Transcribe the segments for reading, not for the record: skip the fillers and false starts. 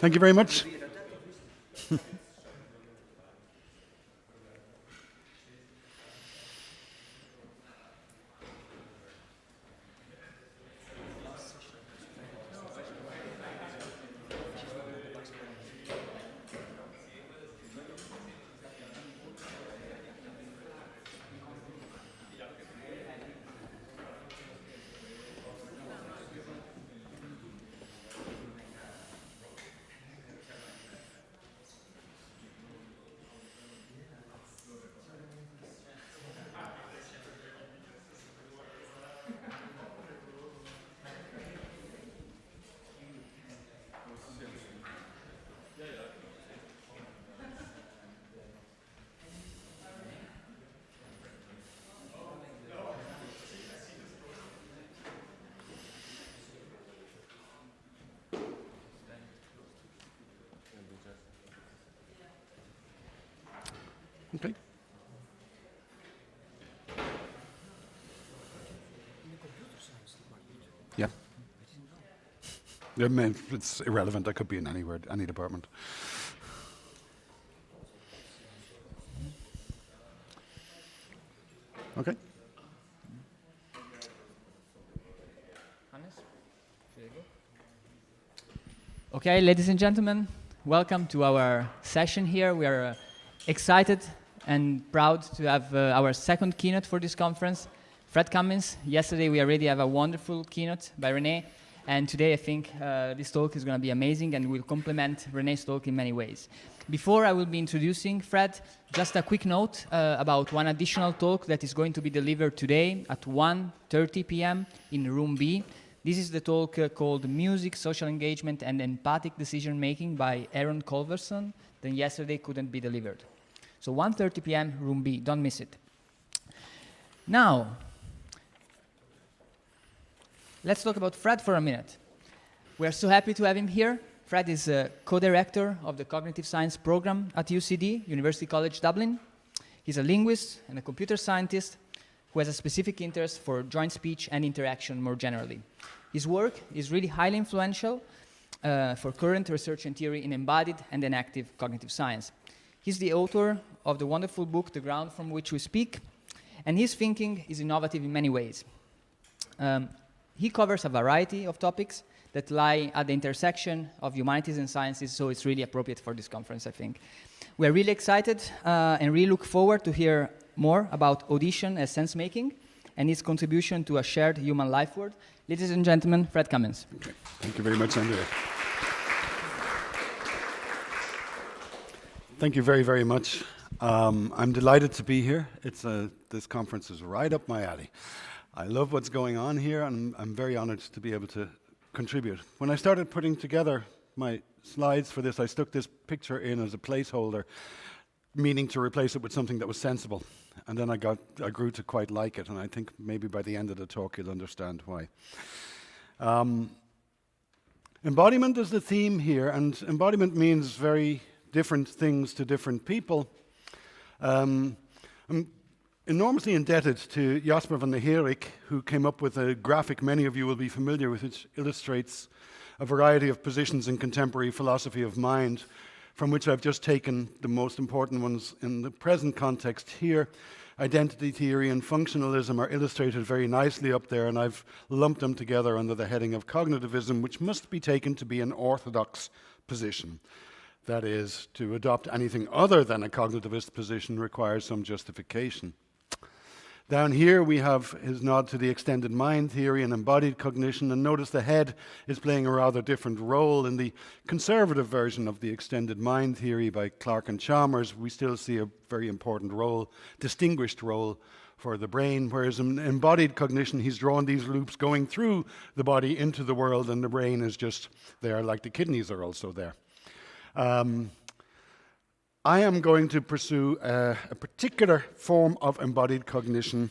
Thank you very much. Okay. Yeah. It's irrelevant. I could be in anywhere, any department. Okay. Okay, ladies and gentlemen, welcome to our session here. We are excited and proud to have our second keynote for this conference, Fred Cummins. Yesterday we already have a wonderful keynote by René, and today I think this talk is going to be amazing and will complement René's talk in many ways. Before I will be introducing Fred, just a quick note about one additional talk that is going to be delivered today at 1:30 p.m. in room B. This is the talk called Music, Social Engagement and Empathic Decision Making by Aaron Culverson, that yesterday couldn't be delivered. So 1:30 p.m. room B, don't miss it. Now, let's talk about Fred for a minute. We're so happy to have him here. Fred is a co-director of the Cognitive Science program at UCD, University College Dublin. He's a linguist and a computer scientist who has a specific interest for joint speech and interaction more generally. His work is really highly influential for current research and theory in embodied and enactive cognitive science. He's the author of the wonderful book, The Ground from Which We Speak, and his thinking is innovative in many ways. He covers a variety of topics that lie at the intersection of humanities and sciences, so it's really appropriate for this conference, I think. We're really excited and really look forward to hear more about Audition as sensemaking and its contribution to a shared human life world. Ladies and gentlemen, Fred Cummins. Okay. Thank you very much, Andrea. Thank you very, very much. I'm delighted to be here. This conference is right up my alley. I love what's going on here, and I'm very honored to be able to contribute. When I started putting together my slides for this, I stuck this picture in as a placeholder, meaning to replace it with something that was sensible. And then I grew to quite like it, and I think maybe by the end of the talk you'll understand why. Embodiment is the theme here, and embodiment means very different things to different people. I'm enormously indebted to Jasper van der Herik, who came up with a graphic many of you will be familiar with, which illustrates a variety of positions in contemporary philosophy of mind, from which I've just taken the most important ones in the present context here. Identity theory and functionalism are illustrated very nicely up there, and I've lumped them together under the heading of cognitivism, which must be taken to be an orthodox position. That is, to adopt anything other than a cognitivist position requires some justification. Down here we have his nod to the extended mind theory and embodied cognition, and notice the head is playing a rather different role. In the conservative version of the extended mind theory by Clark and Chalmers, we still see a very important role, distinguished role for the brain, whereas in embodied cognition he's drawn these loops going through the body into the world, and the brain is just there, like the kidneys are also there. I am going to pursue a particular form of embodied cognition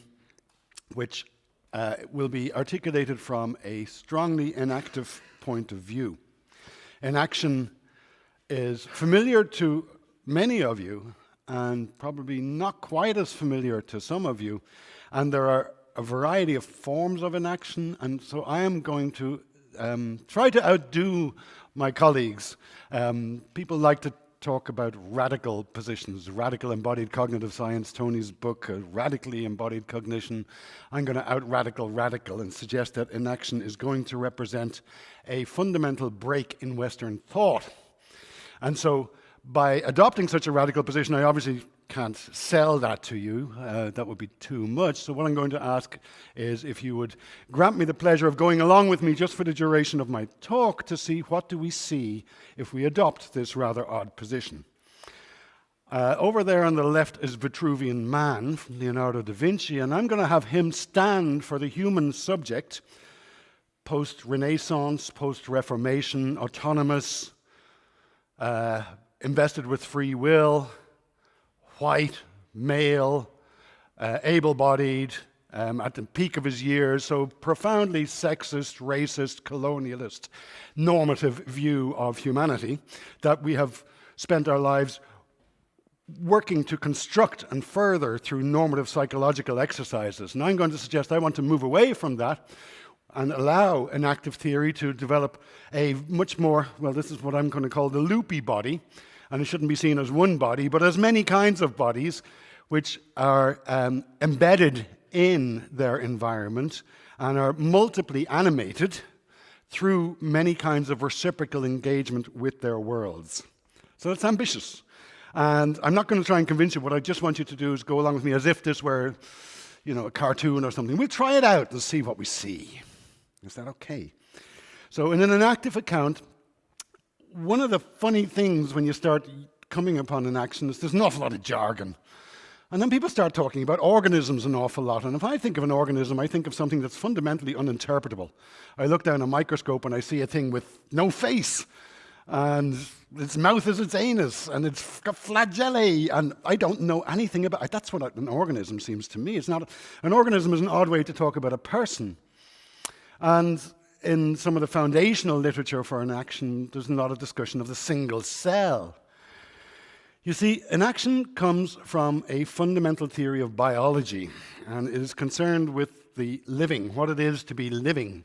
which will be articulated from a strongly enactive point of view. Enaction is familiar to many of you and probably not quite as familiar to some of you, and there are a variety of forms of enaction, and so I am going to try to outdo my colleagues. People like to talk about radical positions, radical embodied cognitive science, Tony's book, Radically Embodied Cognition. I'm going to out-radical radical and suggest that inaction is going to represent a fundamental break in Western thought. And so by adopting such a radical position, I obviously can't sell that to you. That would be too much. So what I'm going to ask is if you would grant me the pleasure of going along with me just for the duration of my talk to see what do we see if we adopt this rather odd position. Over there on the left is Vitruvian Man from Leonardo da Vinci, and I'm going to have him stand for the human subject, post-Renaissance, post-Reformation, autonomous, invested with free will, white, male, able-bodied, at the peak of his years, so profoundly sexist, racist, colonialist, normative view of humanity that we have spent our lives working to construct and further through normative psychological exercises. And I'm going to suggest I want to move away from that and allow enactive theory to develop a much more, well, this is what I'm going to call the loopy body, and it shouldn't be seen as one body, but as many kinds of bodies which are embedded in their environment and are multiply animated through many kinds of reciprocal engagement with their worlds. So it's ambitious. And I'm not going to try and convince you. What I just want you to do is go along with me as if this were, you know, a cartoon or something. We'll try it out and see what we see. Is that okay? So in an enactive account, one of the funny things when you start coming upon an action is there's an awful lot of jargon. And then people start talking about organisms an awful lot. And if I think of an organism, I think of something that's fundamentally uninterpretable. I look down a microscope and I see a thing with no face. And its mouth is its anus. And it's got flagellae. And I don't know anything about it. That's what an organism seems to me. It's not, an organism is an odd way to talk about a person. And in some of the foundational literature for an action, there's a lot of discussion of the single cell. You see, an action comes from a fundamental theory of biology, and it is concerned with the living, what it is to be living.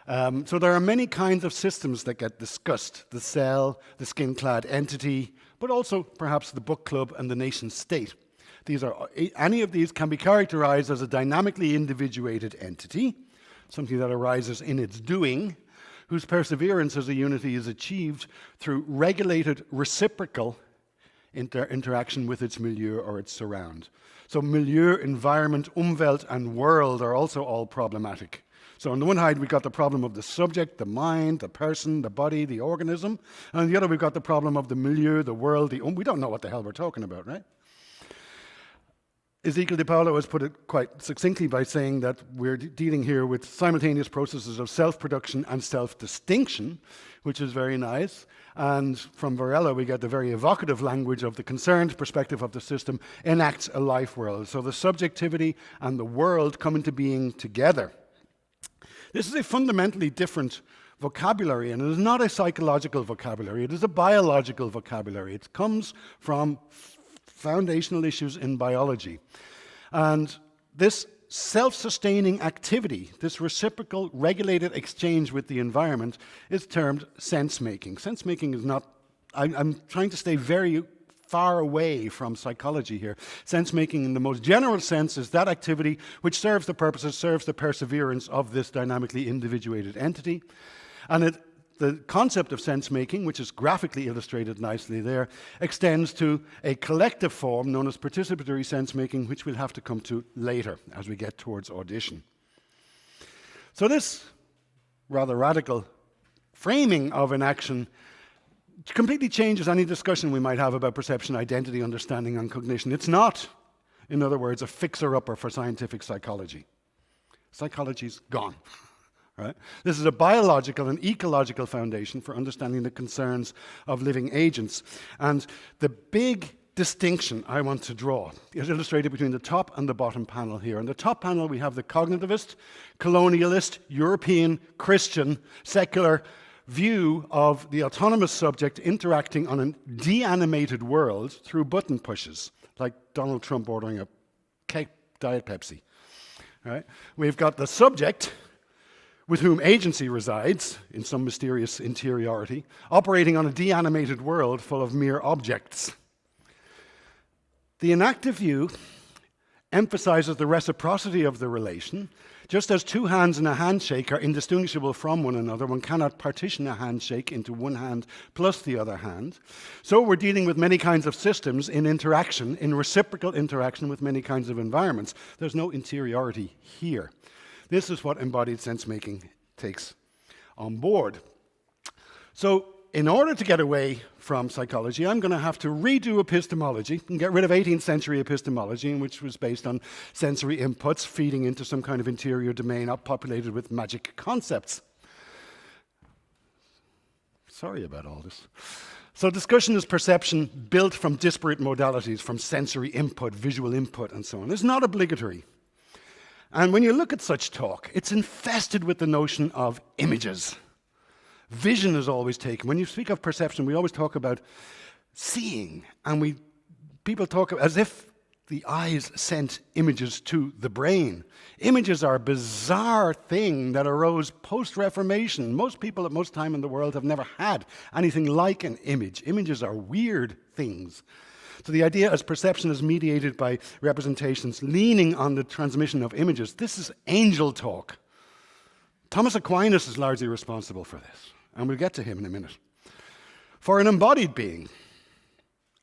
So there are many kinds of systems that get discussed, the cell, the skin-clad entity, but also perhaps the book club and the nation state. Any of these can be characterized as a dynamically individuated entity, something that arises in its doing, whose perseverance as a unity is achieved through regulated reciprocal interaction with its milieu or its surround. So milieu, environment, Umwelt, and world are also all problematic. So on the one hand, we've got the problem of the subject, the mind, the person, the body, the organism. And on the other, we've got the problem of the milieu, the world, we don't know what the hell we're talking about, right? Ezekiel de Paulo has put it quite succinctly by saying that we're dealing here with simultaneous processes of self-production and self-distinction, which is very nice. And from Varela, we get the very evocative language of the concerned perspective of the system enacts a life world. So the subjectivity and the world come into being together. This is a fundamentally different vocabulary, and it is not a psychological vocabulary. It is a biological vocabulary. It comes from foundational issues in biology. And this self-sustaining activity, this reciprocal regulated exchange with the environment, is termed sense-making. Sense-making is not, I'm trying to stay very far away from psychology here. Sense-making in the most general sense is that activity which serves the purposes, serves the perseverance of this dynamically individuated entity. And the concept of sense-making, which is graphically illustrated nicely there, extends to a collective form known as participatory sense-making, which we'll have to come to later as we get towards audition. So this rather radical framing of an action completely changes any discussion we might have about perception, identity, understanding, and cognition. It's not, in other words, a fixer-upper for scientific psychology. Psychology's gone. Right? This is a biological and ecological foundation for understanding the concerns of living agents. And the big distinction I want to draw is illustrated between the top and the bottom panel here. In the top panel, we have the cognitivist, colonialist, European, Christian, secular view of the autonomous subject interacting on a de-animated world through button pushes, like Donald Trump ordering a Diet Pepsi. Right? We've got the subject, with whom agency resides in some mysterious interiority, operating on a deanimated world full of mere objects. The enactive view emphasizes the reciprocity of the relation. Just as two hands in a handshake are indistinguishable from one another, one cannot partition a handshake into one hand plus the other hand. So we're dealing with many kinds of systems in interaction, in reciprocal interaction with many kinds of environments. There's no interiority here. This is what embodied sense-making takes on board. So in order to get away from psychology, I'm going to have to redo epistemology and get rid of 18th century epistemology, which was based on sensory inputs feeding into some kind of interior domain populated with magic concepts. Sorry about all this. So discussion is perception built from disparate modalities, from sensory input, visual input, and so on. It's not obligatory. And when you look at such talk, it's infested with the notion of images. Vision is always taken. When you speak of perception, we always talk about seeing, and people talk as if the eyes sent images to the brain. Images are a bizarre thing that arose post-Reformation. Most people at most time in the world have never had anything like an image. Images are weird things. So the idea as perception is mediated by representations leaning on the transmission of images, this is angel talk. Thomas Aquinas is largely responsible for this, and we'll get to him in a minute. For an embodied being,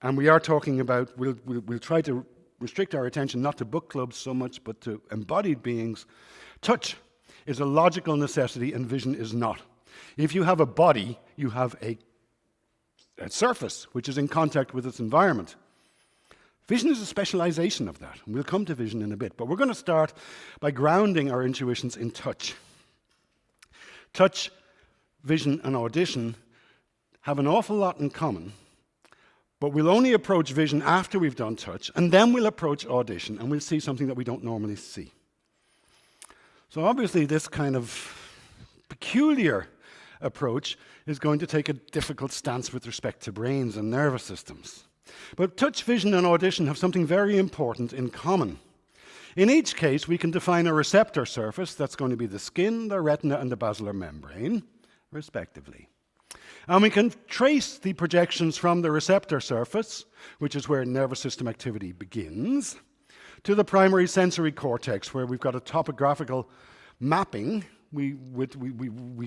and we are talking about, we'll try to restrict our attention not to book clubs so much, but to embodied beings, touch is a logical necessity and vision is not. If you have a body, you have a surface which is in contact with its environment. Vision is a specialization of that, and we'll come to vision in a bit. But we're going to start by grounding our intuitions in touch. Touch, vision, and audition have an awful lot in common, but we'll only approach vision after we've done touch, and then we'll approach audition, and we'll see something that we don't normally see. So obviously this kind of peculiar approach is going to take a difficult stance with respect to brains and nervous systems. But touch, vision, and audition have something very important in common. In each case, we can define a receptor surface that's going to be the skin, the retina, and the basilar membrane, respectively. And we can trace the projections from the receptor surface, which is where nervous system activity begins, to the primary sensory cortex, where we've got a topographical mapping. We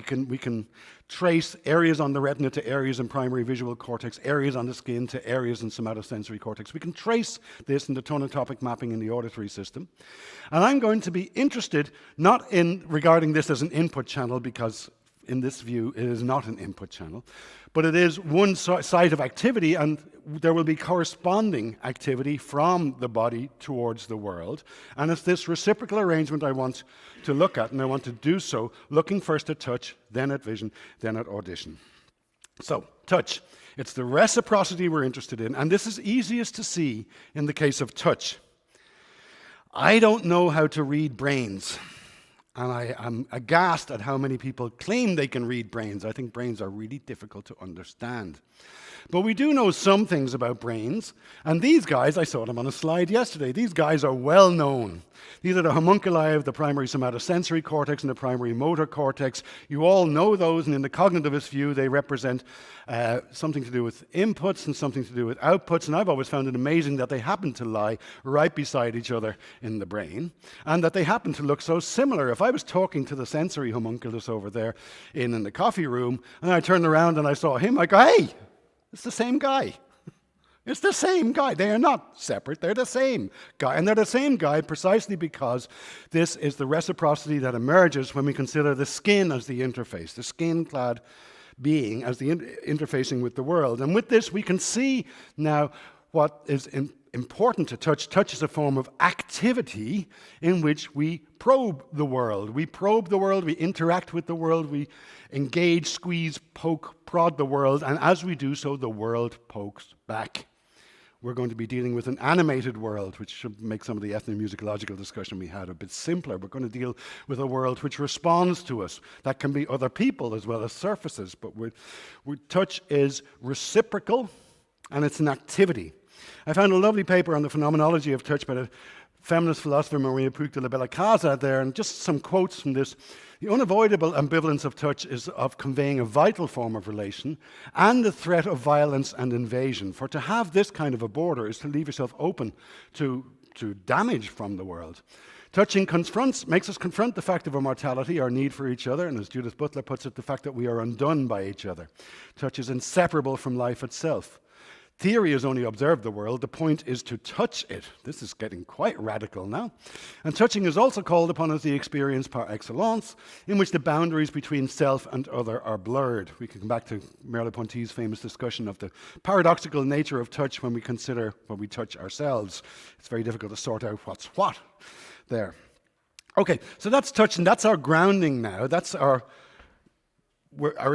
can trace areas on the retina to areas in primary visual cortex, areas on the skin to areas in somatosensory cortex. We can trace this in the tonotopic mapping in the auditory system. And I'm going to be interested not in regarding this as an input channel, because in this view it is not an input channel, but it is one site of activity, and there will be corresponding activity from the body towards the world. And it's this reciprocal arrangement I want to look at, and I want to do so looking first at touch, then at vision, then at audition. So, touch. It's the reciprocity we're interested in, and this is easiest to see in the case of touch. I don't know how to read brains, and I am aghast at how many people claim they can read brains. I think brains are really difficult to understand. But we do know some things about brains, and these guys, I saw them on a slide yesterday, these guys are well known. These are the homunculi of the primary somatosensory cortex and the primary motor cortex. You all know those, and in the cognitivist view, they represent something to do with inputs and something to do with outputs, and I've always found it amazing that they happen to lie right beside each other in the brain, and that they happen to look so similar. If I was talking to the sensory homunculus over there in the coffee room, and I turned around and I saw him, I go, hey! It's the same guy. It's the same guy. They are not separate. They're the same guy. And they're the same guy precisely because this is the reciprocity that emerges when we consider the skin as the interface, the skin-clad being as the interfacing with the world. And with this, we can see now what is important to touch. Touch is a form of activity in which we probe the world. We probe the world, we interact with the world, we engage, squeeze, poke, prod the world, and as we do so, the world pokes back. We're going to be dealing with an animated world, which should make some of the ethnomusicological discussion we had a bit simpler. We're going to deal with a world which responds to us. That can be other people as well as surfaces, but touch is reciprocal, and it's an activity. I found a lovely paper on the phenomenology of touch by the feminist philosopher Maria Puig de la Bella Casa there, and just some quotes from this. The unavoidable ambivalence of touch is of conveying a vital form of relation and the threat of violence and invasion. For to have this kind of a border is to leave yourself open to damage from the world. Touching makes us confront the fact of our mortality, our need for each other, and as Judith Butler puts it, the fact that we are undone by each other. Touch is inseparable from life itself. Theory has only observed the world. The point is to touch it. This is getting quite radical now. And touching is also called upon as the experience par excellence, in which the boundaries between self and other are blurred. We can come back to Merleau-Ponty's famous discussion of the paradoxical nature of touch when we consider when we touch ourselves. It's very difficult to sort out what's what there. Okay, so that's touch, and that's our grounding now. That's our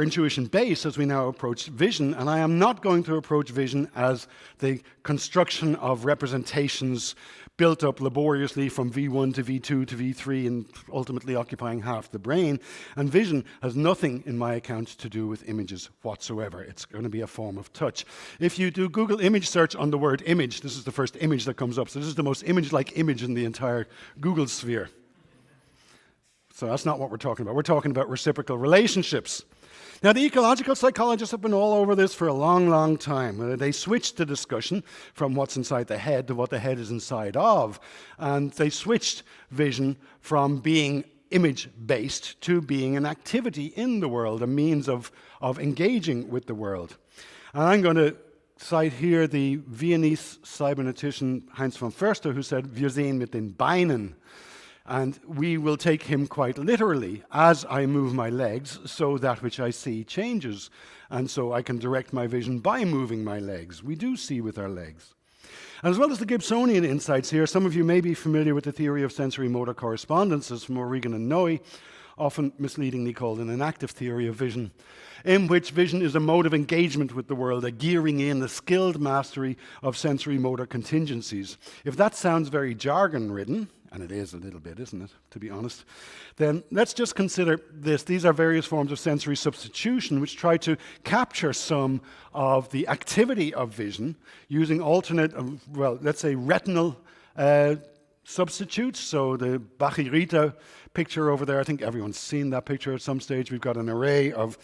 intuition base as we now approach vision, and I am not going to approach vision as the construction of representations built up laboriously from V1 to V2 to V3 and ultimately occupying half the brain. And vision has nothing, in my account, to do with images whatsoever. It's going to be a form of touch. If you do Google image search on the word image, this is the first image that comes up. So this is the most image-like image in the entire Google sphere. So that's not what we're talking about. We're talking about reciprocal relationships. Now, the ecological psychologists have been all over this for a long, long time. They switched the discussion from what's inside the head to what the head is inside of. And they switched vision from being image-based to being an activity in the world, a means of engaging with the world. And I'm going to cite here the Viennese cybernetician Heinz von Förster, who said, "Wir sehen mit den Beinen." And we will take him quite literally. As I move my legs, so that which I see changes. And so I can direct my vision by moving my legs. We do see with our legs. And as well as the Gibsonian insights here, some of you may be familiar with the theory of sensory-motor correspondences from O'Regan and Noe, often misleadingly called an enactive theory of vision, in which vision is a mode of engagement with the world, a gearing in, a skilled mastery of sensory-motor contingencies. If that sounds very jargon-ridden, and it is a little bit, isn't it, to be honest, then let's just consider this. These are various forms of sensory substitution which try to capture some of the activity of vision using alternate, well, let's say retinal substitutes. So the Bachirita picture over there, I think everyone's seen that picture at some stage. We've got an array of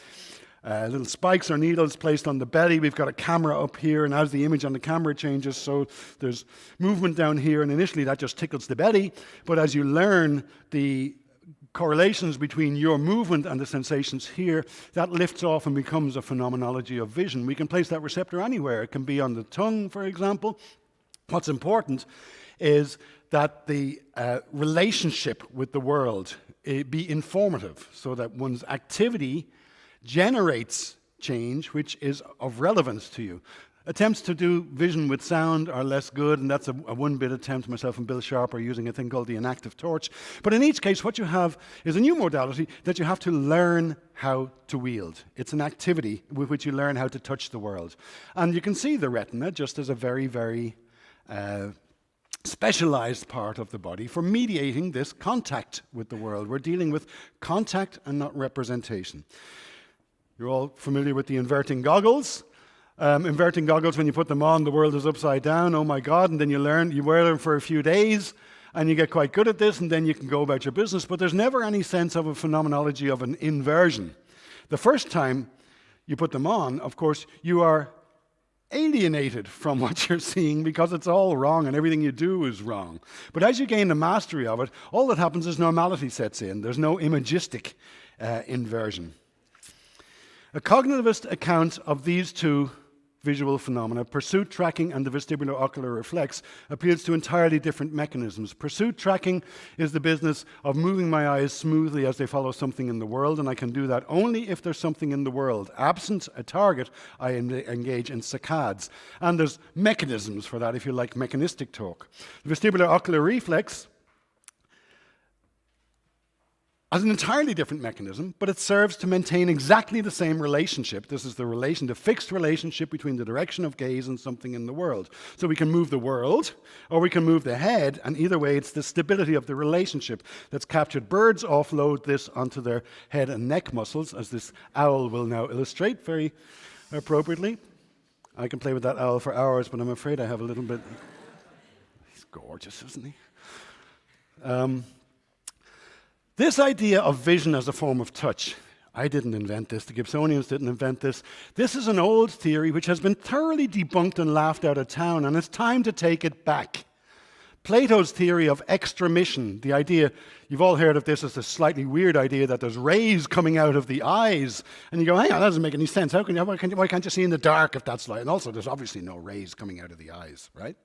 little spikes or needles placed on the belly. We've got a camera up here, and as the image on the camera changes, so there's movement down here, and initially that just tickles the belly. But as you learn the correlations between your movement and the sensations here, that lifts off and becomes a phenomenology of vision. We can place that receptor anywhere. It can be on the tongue, for example. What's important is that the relationship with the world be informative, so that one's activity generates change which is of relevance to you. Attempts to do vision with sound are less good, and that's a one-bit attempt. Myself and Bill Sharp are using a thing called the enactive torch. But in each case, what you have is a new modality that you have to learn how to wield. It's an activity with which you learn how to touch the world. And you can see the retina just as a very, very specialized part of the body for mediating this contact with the world. We're dealing with contact and not representation. You're all familiar with the inverting goggles. Inverting goggles, when you put them on, the world is upside down. Oh my God. And then you wear them for a few days, and you get quite good at this, and then you can go about your business. But there's never any sense of a phenomenology of an inversion. The first time you put them on, of course, you are alienated from what you're seeing because it's all wrong and everything you do is wrong. But as you gain the mastery of it, all that happens is normality sets in. There's no imagistic inversion. A cognitivist account of these two visual phenomena, pursuit tracking and the vestibulo-ocular reflex, appeals to entirely different mechanisms. Pursuit tracking is the business of moving my eyes smoothly as they follow something in the world, and I can do that only if there's something in the world. Absent a target, I engage in saccades. And there's mechanisms for that, if you like mechanistic talk. The vestibulo-ocular reflex has an entirely different mechanism, but it serves to maintain exactly the same relationship. This is the fixed relationship between the direction of gaze and something in the world. So we can move the world, or we can move the head, and either way it's the stability of the relationship that's captured. Birds offload this onto their head and neck muscles, as this owl will now illustrate very appropriately. I can play with that owl for hours, but I'm afraid I have a little bit... He's gorgeous, isn't he? This idea of vision as a form of touch, I didn't invent this, the Gibsonians didn't invent this. This is an old theory which has been thoroughly debunked and laughed out of town, and it's time to take it back. Plato's theory of extramission, the idea, you've all heard of this as a slightly weird idea that there's rays coming out of the eyes. And you go, hang on, that doesn't make any sense. Why can't you see in the dark if that's light? And also, there's obviously no rays coming out of the eyes, right?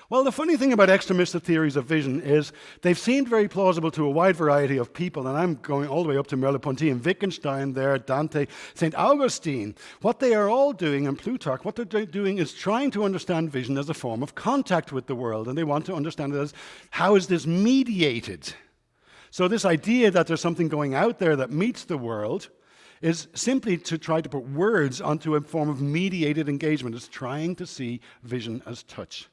Well, the funny thing about extramistic theories of vision is they've seemed very plausible to a wide variety of people, and I'm going all the way up to Merleau-Ponty and Wittgenstein there, Dante, St. Augustine. What they are all doing, and Plutarch, what they're doing is trying to understand vision as a form of contact with the world, and they want to understand it as, how is this mediated? So this idea that there's something going out there that meets the world is simply to try to put words onto a form of mediated engagement. It's trying to see vision as touch.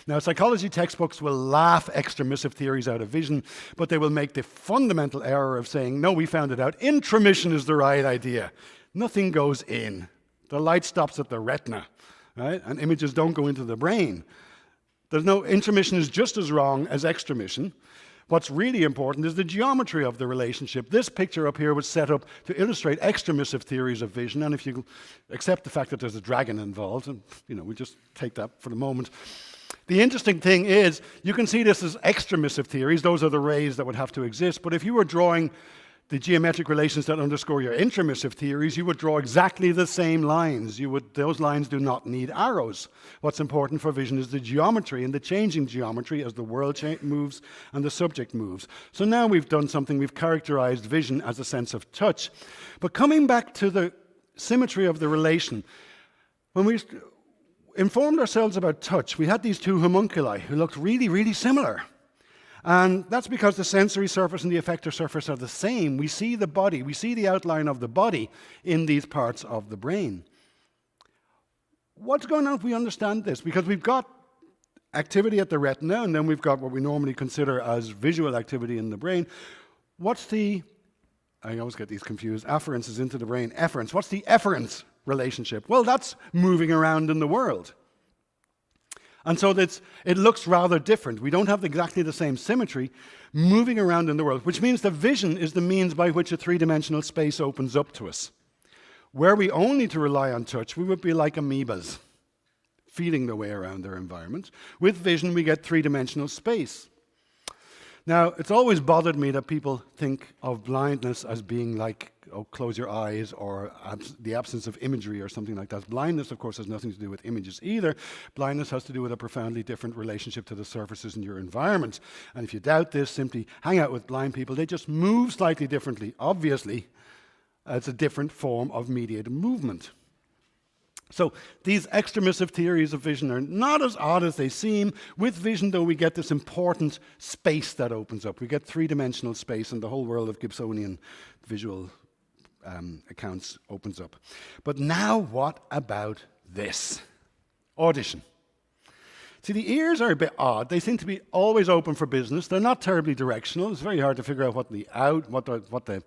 Now, psychology textbooks will laugh extramissive theories out of vision, but they will make the fundamental error of saying, no, we found it out. Intromission is the right idea. Nothing goes in. The light stops at the retina, right? And images don't go into the brain. There's no, intromission is just as wrong as extramission. What's really important is the geometry of the relationship. This picture up here was set up to illustrate extramissive theories of vision, and if you accept the fact that there's a dragon involved, and we just take that for the moment. The interesting thing is, you can see this as extramissive theories. Those are the rays that would have to exist. But if you were drawing the geometric relations that underscore your intramissive theories, you would draw exactly the same lines. Those lines do not need arrows. What's important for vision is the geometry and the changing geometry as the world moves and the subject moves. So now we've done something. We've characterized vision as a sense of touch. But coming back to the symmetry of the relation, when we informed ourselves about touch, we had these two homunculi who looked really, really similar. And that's because the sensory surface and the effector surface are the same. We see the body, we see the outline of the body in these parts of the brain. What's going on if we understand this? Because we've got activity at the retina, and then we've got what we normally consider as visual activity in the brain. I always get these confused, afference is into the brain, efference. What's the efference relationship? Well, that's moving around in the world. And so it looks rather different. We don't have exactly the same symmetry moving around in the world, which means that vision is the means by which a three-dimensional space opens up to us. Were we only to rely on touch, we would be like amoebas, feeling their way around their environment. With vision, we get three-dimensional space. Now, it's always bothered me that people think of blindness as being like, oh, close your eyes, or the absence of imagery or something like that. Blindness, of course, has nothing to do with images either. Blindness has to do with a profoundly different relationship to the surfaces in your environment. And if you doubt this, simply hang out with blind people. They just move slightly differently. Obviously, it's a different form of mediated movement. So these extramissive theories of vision are not as odd as they seem. With vision, though, we get this important space that opens up. We get three-dimensional space, and the whole world of Gibsonian visual accounts opens up. But now what about this? Audition. See, the ears are a bit odd. They seem to be always open for business. They're not terribly directional. It's very hard to figure out what the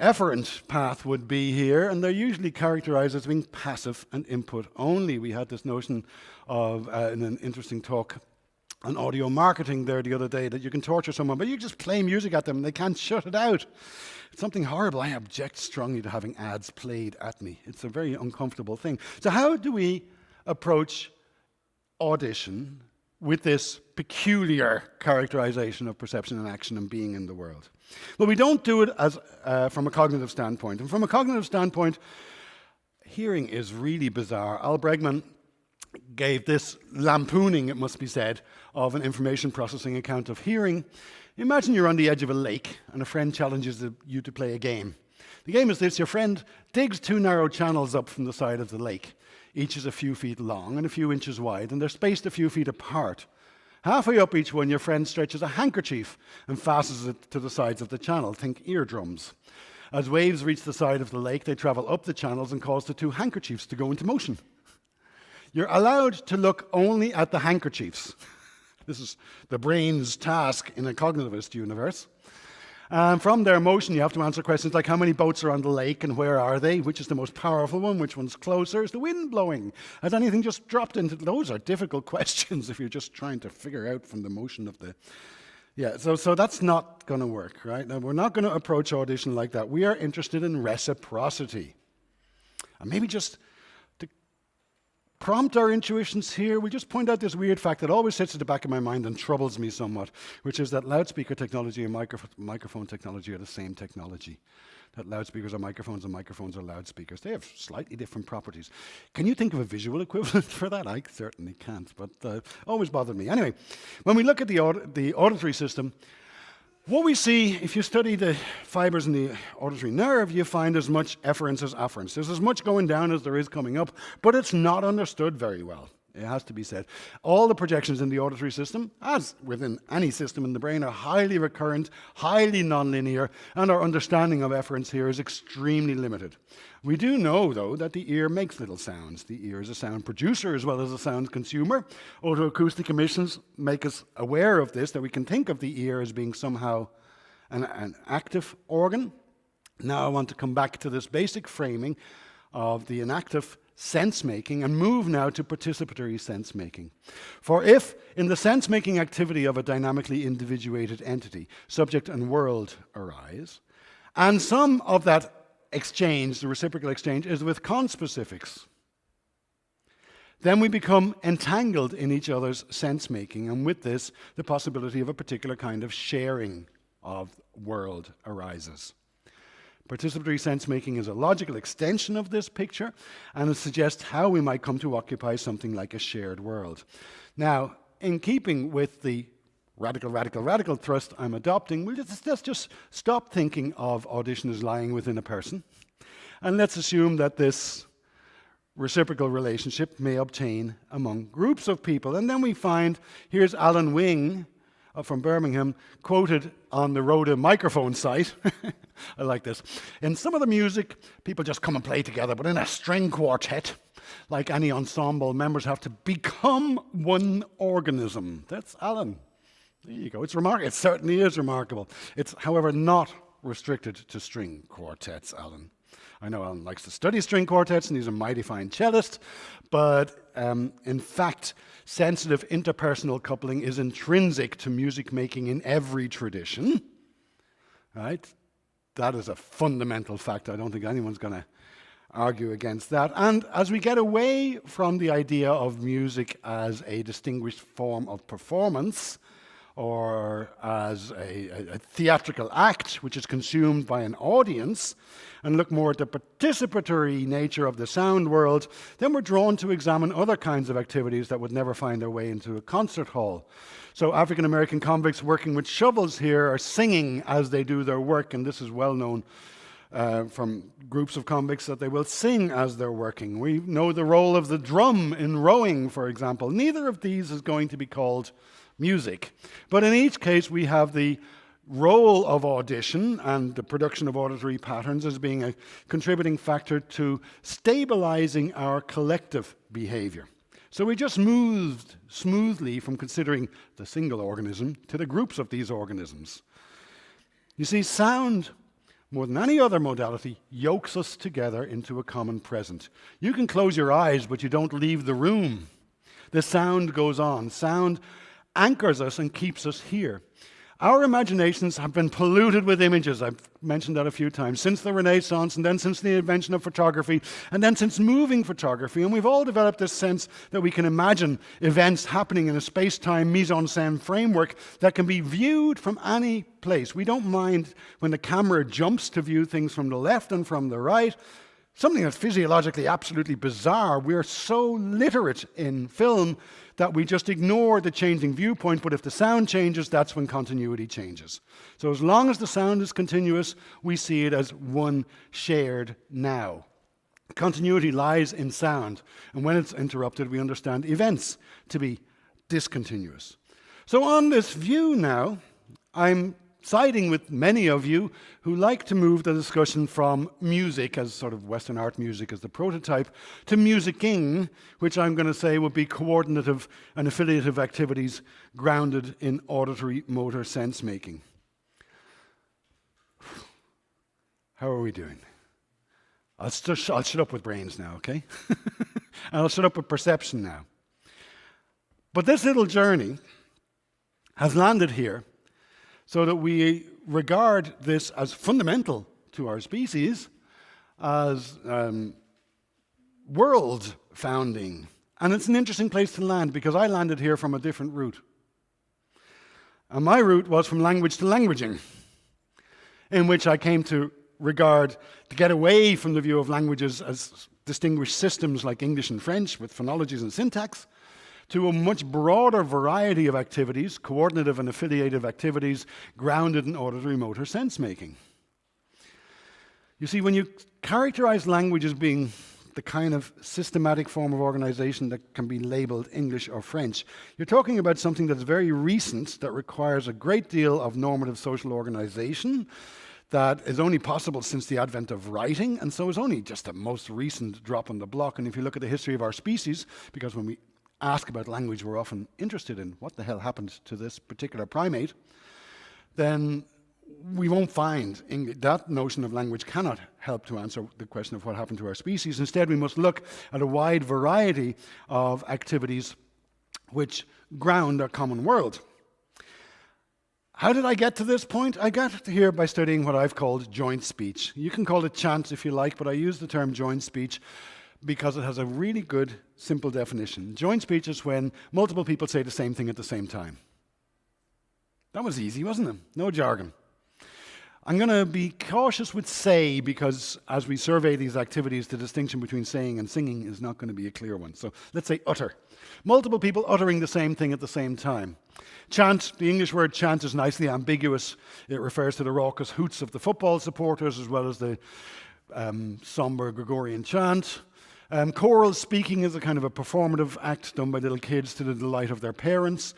efferent path would be here, and they're usually characterized as being passive and input only. We had this notion of, in an interesting talk on audio marketing there the other day, that you can torture someone, but you just play music at them and they can't shut it out. It's something horrible. I object strongly to having ads played at me. It's a very uncomfortable thing. So how do we approach audition with this peculiar characterization of perception and action and being in the world? Well, we don't do it as from a cognitive standpoint. And from a cognitive standpoint, hearing is really bizarre. Al Bregman gave this lampooning, it must be said, of an information processing account of hearing. Imagine you're on the edge of a lake and a friend challenges you to play a game. The game is this: your friend digs two narrow channels up from the side of the lake. Each is a few feet long and a few inches wide, and they're spaced a few feet apart. Halfway up each one, your friend stretches a handkerchief and fastens it to the sides of the channel. Think eardrums. As waves reach the side of the lake, they travel up the channels and cause the two handkerchiefs to go into motion. You're allowed to look only at the handkerchiefs. This is the brain's task in a cognitivist universe. From their motion, you have to answer questions like how many boats are on the lake and where are they? Which is the most powerful one? Which one's closer? Is the wind blowing? Has anything just dropped into? Those are difficult questions if you're just trying to figure out from the motion of the Yeah, so that's not going to work, right? Now, we're not going to approach audition like that. We are interested in reciprocity. And maybe just to prompt our intuitions here, we just point out this weird fact that always sits at the back of my mind and troubles me somewhat, which is that loudspeaker technology and microphone technology are the same technology. That loudspeakers are microphones and microphones are loudspeakers. They have slightly different properties. Can you think of a visual equivalent for that? I certainly can't, but always bothered me. Anyway, when we look at the auditory system, what we see, if you study the fibers in the auditory nerve, you find as much efference as afference. There's as much going down as there is coming up, but it's not understood very well. It has to be said. All the projections in the auditory system, as within any system in the brain, are highly recurrent, highly nonlinear, and our understanding of efference here is extremely limited. We do know, though, that the ear makes little sounds. The ear is a sound producer as well as a sound consumer. Otoacoustic emissions make us aware of this, that we can think of the ear as being somehow an active organ. Now I want to come back to this basic framing of the enactive sense-making and move now to participatory sense-making. For if, in the sense-making activity of a dynamically individuated entity, subject and world arise, and some of that exchange, the reciprocal exchange, is with conspecifics, then we become entangled in each other's sense-making, and with this, the possibility of a particular kind of sharing of world arises. Participatory sense-making is a logical extension of this picture, and it suggests how we might come to occupy something like a shared world. Now, in keeping with the radical thrust I'm adopting, let's just stop thinking of audition as lying within a person, and let's assume that this reciprocal relationship may obtain among groups of people. And then we find, here's Alan Wing from Birmingham, quoted on the Rhoda microphone site. I like this. In some of the music, people just come and play together, but in a string quartet, like any ensemble, members have to become one organism. That's Alan. There you go. It's remarkable. It certainly is remarkable. It's, however, not restricted to string quartets, Alan. I know Alan likes to study string quartets, and he's a mighty fine cellist, but in fact, sensitive interpersonal coupling is intrinsic to music making in every tradition, right? That is a fundamental fact. I don't think anyone's going to argue against that. And as we get away from the idea of music as a distinguished form of performance, or as a theatrical act which is consumed by an audience, and look more at the participatory nature of the sound world, then we're drawn to examine other kinds of activities that would never find their way into a concert hall. So African American convicts working with shovels here are singing as they do their work, and this is well known from groups of convicts that they will sing as they're working. We know the role of the drum in rowing, for example. Neither of these is going to be called music. But in each case, we have the role of audition and the production of auditory patterns as being a contributing factor to stabilizing our collective behavior. So we just moved smoothly from considering the single organism to the groups of these organisms. You see, sound, more than any other modality, yokes us together into a common present. You can close your eyes, but you don't leave the room. The sound goes on. Sound anchors us and keeps us here. Our imaginations have been polluted with images. I've mentioned that a few times, since the Renaissance, and then since the invention of photography, and then since moving photography. And we've all developed this sense that we can imagine events happening in a space-time mise-en-scène framework that can be viewed from any place. We don't mind when the camera jumps to view things from the left and from the right. Something that's physiologically absolutely bizarre. We're so literate in film that we just ignore the changing viewpoint, but if the sound changes, that's when continuity changes. So as long as the sound is continuous, we see it as one shared now. Continuity lies in sound, and when it's interrupted, we understand events to be discontinuous. So on this view now, I'm siding with many of you who like to move the discussion from music, as sort of Western art music as the prototype, to musicking, which I'm going to say would be coordinative and affiliative activities grounded in auditory motor sense making. How are we doing? I'll shut up with brains now, okay? And I'll shut up with perception now. But this little journey has landed here So that we regard this as fundamental to our species, as world founding. And it's an interesting place to land because I landed here from a different route. And my route was from language to languaging, in which I came to get away from the view of languages as distinguished systems like English and French with phonologies and syntax, to a much broader variety of activities, coordinative and affiliative activities, grounded in auditory motor sense-making. You see, when you characterize language as being the kind of systematic form of organization that can be labeled English or French, you're talking about something that's very recent, that requires a great deal of normative social organization, that is only possible since the advent of writing, and so is only just a most recent drop on the block. And if you look at the history of our species, because when we ask about language, we're often interested in what the hell happened to this particular primate, then we won't find that notion of language cannot help to answer the question of what happened to our species. Instead, we must look at a wide variety of activities which ground our common world. How did I get to this point? I got here by studying what I've called joint speech. You can call it chant if you like, but I use the term joint speech because it has a really good, simple definition. Joint speech is when multiple people say the same thing at the same time. That was easy, wasn't it? No jargon. I'm going to be cautious with say because as we survey these activities, the distinction between saying and singing is not going to be a clear one. So let's say utter. Multiple people uttering the same thing at the same time. Chant, the English word chant is nicely ambiguous. It refers to the raucous hoots of the football supporters as well as the somber Gregorian chant. Choral speaking is a kind of a performative act done by little kids to the delight of their parents.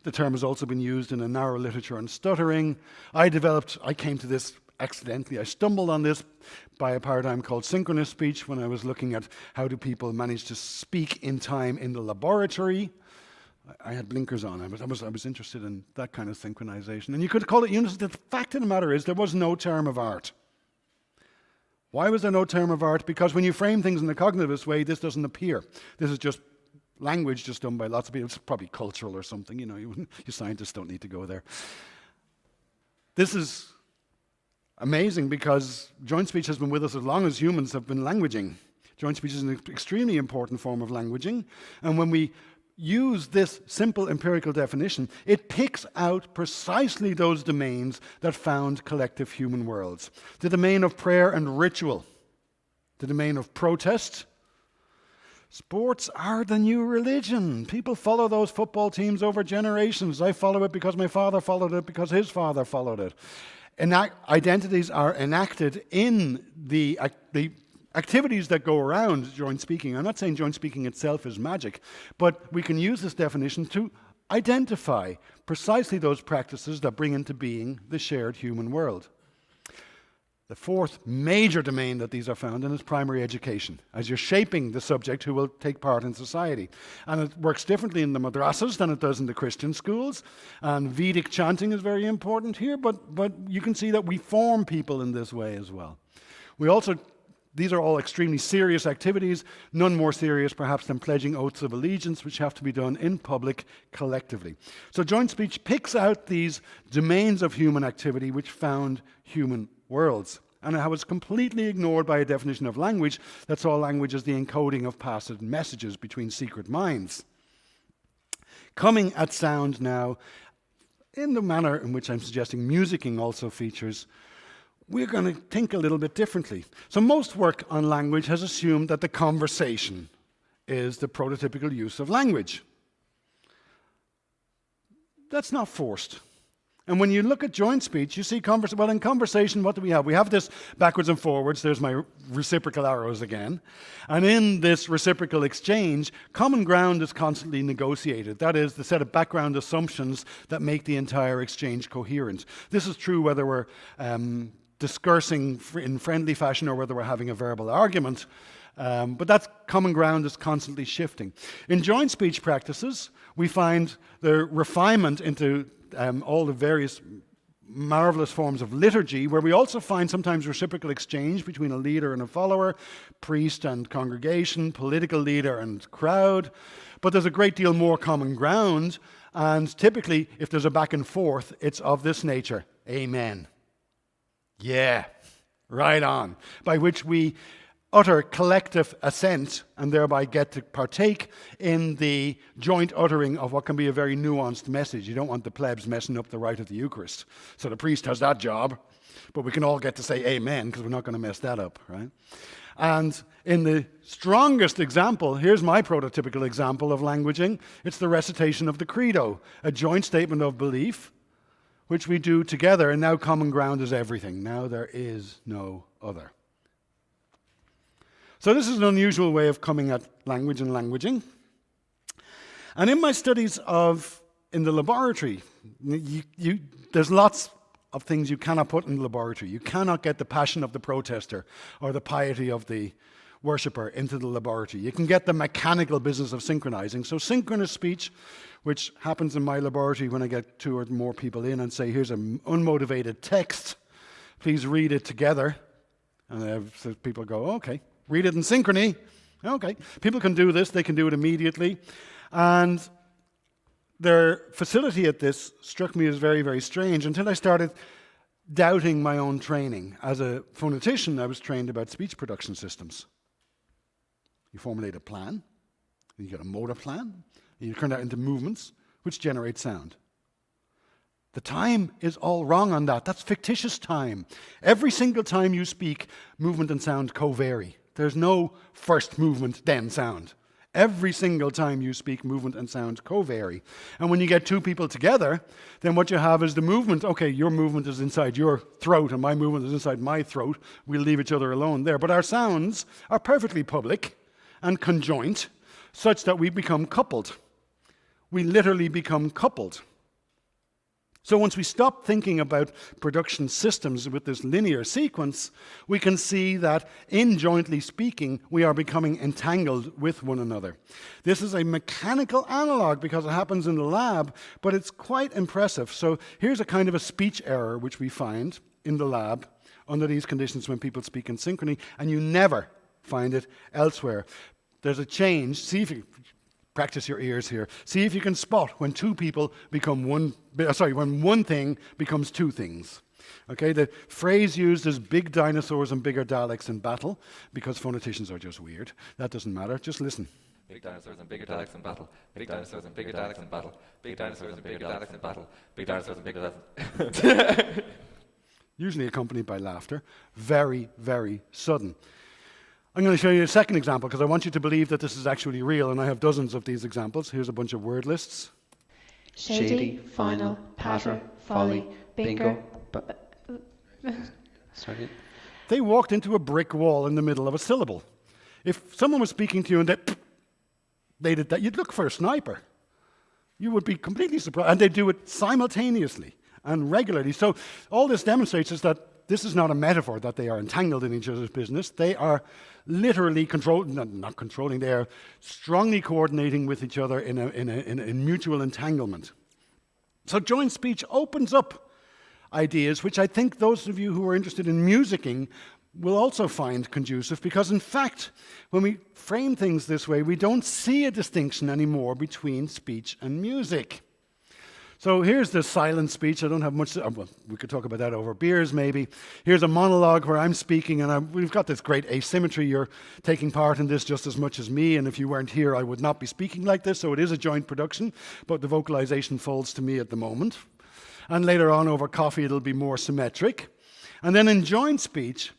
The term has also been used in a narrow literature on stuttering. I came to this accidentally. I stumbled on this by a paradigm called synchronous speech when I was looking at how do people manage to speak in time in the laboratory. I had blinkers on. I was interested in that kind of synchronization. And you could call it unison. The fact of the matter is there was no term of art. Why was there no term of art? Because when you frame things in a cognitivist way, this doesn't appear. This is just language just done by lots of people. It's probably cultural or something, you scientists don't need to go there. This is amazing because joint speech has been with us as long as humans have been languaging. Joint speech is an extremely important form of languaging, and when we use this simple empirical definition, it picks out precisely those domains that found collective human worlds. The domain of prayer and ritual, the domain of protest. Sports are the new religion. People follow those football teams over generations. I follow it because my father followed it, because his father followed it. Identities are enacted in the activities that go around joint speaking. I'm not saying joint speaking itself is magic, but we can use this definition to identify precisely those practices that bring into being the shared human world. The fourth major domain that these are found in is primary education, as you're shaping the subject who will take part in society. And it works differently in the madrasas than it does in the Christian schools. And Vedic chanting is very important here, but you can see that we form people in this way as well. These are all extremely serious activities, none more serious perhaps than pledging oaths of allegiance, which have to be done in public collectively. So joint speech picks out these domains of human activity which found human worlds. And it was completely ignored by a definition of language that saw language as the encoding of passed messages between secret minds. Coming at sound now, in the manner in which I'm suggesting musicking also features, we're going to think a little bit differently. So most work on language has assumed that the conversation is the prototypical use of language. That's not forced. And when you look at joint speech, you see in conversation, what do we have? We have this backwards and forwards. There's my reciprocal arrows again. And in this reciprocal exchange, common ground is constantly negotiated. That is, the set of background assumptions that make the entire exchange coherent. This is true whether we're discursing in friendly fashion or whether we're having a verbal argument. But that common ground is constantly shifting. In joint speech practices, we find the refinement into all the various marvelous forms of liturgy, where we also find sometimes reciprocal exchange between a leader and a follower, priest and congregation, political leader and crowd. But there's a great deal more common ground, and typically, if there's a back and forth, it's of this nature. Amen. Yeah, right on. By which we utter collective assent and thereby get to partake in the joint uttering of what can be a very nuanced message. You don't want the plebs messing up the rite of the Eucharist. So the priest has that job, but we can all get to say amen because we're not going to mess that up, right? And in the strongest example, here's my prototypical example of languaging. It's the recitation of the Credo, a joint statement of belief, which we do together, and now common ground is everything. Now there is no other. So this is an unusual way of coming at language and languaging. And in my studies in the laboratory, there's lots of things you cannot put in the laboratory. You cannot get the passion of the protester or the piety of the worshipper into the laboratory. You can get the mechanical business of synchronizing. So synchronous speech, which happens in my laboratory when I get 2 or more people in and say, here's an unmotivated text, please read it together. And so people go, okay. Read it in synchrony. Okay. People can do this. They can do it immediately. And their facility at this struck me as very, very strange until I started doubting my own training. As a phonetician, I was trained about speech production systems. You formulate a plan, you get a motor plan, and you turn that into movements, which generate sound. The time is all wrong on that. That's fictitious time. Every single time you speak, movement and sound co-vary. There's no first movement, then sound. Every single time you speak, movement and sound co-vary. And when you get 2 people together, then what you have is the movement. Okay, your movement is inside your throat and my movement is inside my throat. We'll leave each other alone there. But our sounds are perfectly public and conjoint, such that we become coupled. We literally become coupled. So once we stop thinking about production systems with this linear sequence, we can see that in jointly speaking, we are becoming entangled with one another. This is a mechanical analog because it happens in the lab, but it's quite impressive. So here's a kind of a speech error which we find in the lab under these conditions when people speak in synchrony, and you never find it elsewhere. There's a change. See if you practice your ears here. See if you can spot when 2 people become when one thing becomes 2 things. Okay, the phrase used is big dinosaurs and bigger Daleks in battle, because phoneticians are just weird. That doesn't matter, just listen. Big dinosaurs and bigger Daleks in battle. Big dinosaurs and bigger Daleks in battle. Big dinosaurs and bigger Daleks in battle. Big dinosaurs and bigger Daleks. Usually accompanied by laughter. Very, very sudden. I'm going to show you a second example because I want you to believe that this is actually real, and I have dozens of these examples. Here's a bunch of word lists. Shady, final, patter, folly, bingo. Sorry. They walked into a brick wall in the middle of a syllable. If someone was speaking to you and they did that, you'd look for a sniper. You would be completely surprised. And they do it simultaneously and regularly. So all this demonstrates is that this is not a metaphor that they are entangled in each other's business. They are literally not controlling, they are strongly coordinating with each other in mutual entanglement. So joint speech opens up ideas which I think those of you who are interested in musicking will also find conducive, because in fact, when we frame things this way, we don't see a distinction anymore between speech and music. So here's the silent speech. I don't have much, well, we could talk about that over beers maybe. Here's a monologue where I'm speaking, and we've got this great asymmetry. You're taking part in this just as much as me, and if you weren't here, I would not be speaking like this, so it is a joint production, but the vocalization falls to me at the moment. And later on over coffee, it'll be more symmetric. And then in joint speech,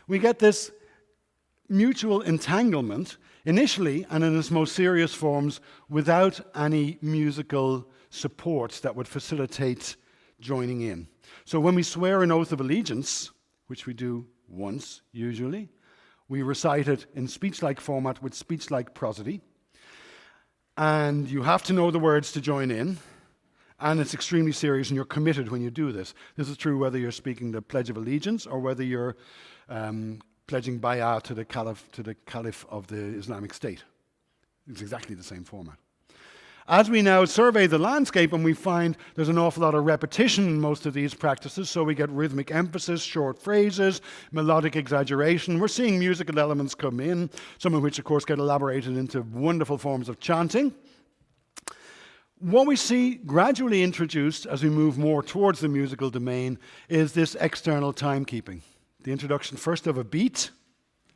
we get this mutual entanglement, initially and in its most serious forms, without any musical supports that would facilitate joining in. So when we swear an oath of allegiance, which we do once usually, we recite it in speech-like format with speech-like prosody, and you have to know the words to join in, and it's extremely serious and you're committed when you do this. This is true whether you're speaking the Pledge of Allegiance or whether you're pledging bay'ah to the Caliph of the Islamic State. It's exactly the same format. As we now survey the landscape and we find there's an awful lot of repetition in most of these practices, so we get rhythmic emphasis, short phrases, melodic exaggeration. We're seeing musical elements come in, some of which, of course, get elaborated into wonderful forms of chanting. What we see gradually introduced as we move more towards the musical domain is this external timekeeping. The introduction first of a beat,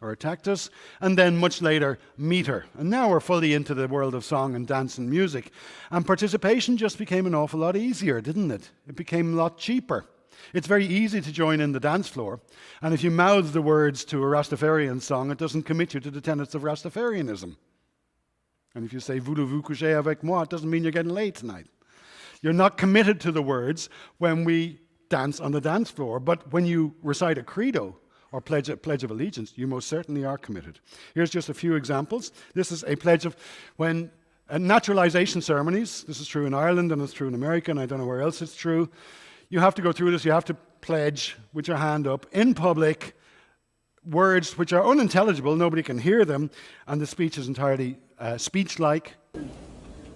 or a tactus, and then much later, meter. And now we're fully into the world of song and dance and music. And participation just became an awful lot easier, didn't it? It became a lot cheaper. It's very easy to join in the dance floor. And if you mouth the words to a Rastafarian song, it doesn't commit you to the tenets of Rastafarianism. And if you say, voulez-vous coucher avec moi, it doesn't mean you're getting laid tonight. You're not committed to the words when we dance on the dance floor. But when you recite a credo, or pledge of allegiance, you most certainly are committed. Here's just a few examples. This is a pledge of when naturalization ceremonies, this is true in Ireland and it's true in America, and I don't know where else it's true. You have to go through this, you have to pledge with your hand up in public words which are unintelligible, nobody can hear them, and the speech is entirely speech-like.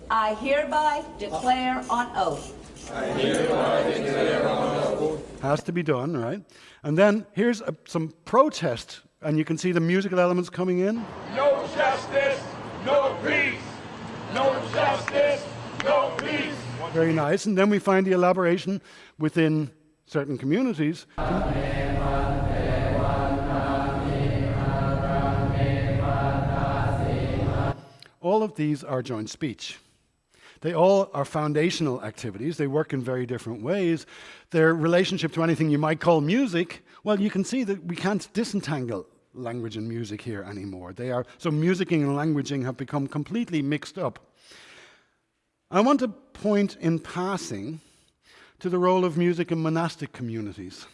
I hereby declare on oath. I hereby declare on oath. Has to be done, right? And then here's some protest, and you can see the musical elements coming in. No justice, no peace. No justice, no peace. Very nice. And then we find the elaboration within certain communities. All of these are joint speech. They all are foundational activities. They work in very different ways. Their relationship to anything you might call music, well, you can see that we can't disentangle language and music here anymore. So musicking and languaging have become completely mixed up. I want to point in passing to the role of music in monastic communities.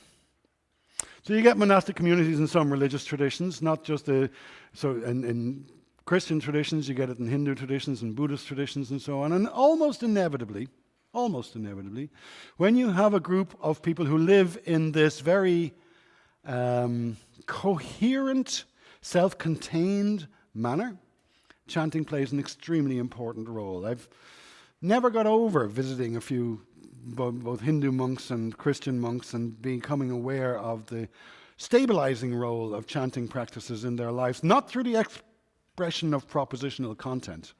So you get monastic communities in some religious traditions, not just in Christian traditions, you get it in Hindu traditions and Buddhist traditions and so on. And almost inevitably, when you have a group of people who live in this very coherent, self-contained manner, chanting plays an extremely important role. I've never got over visiting a few both Hindu monks and Christian monks and becoming aware of the stabilizing role of chanting practices in their lives, not through the expression of propositional content,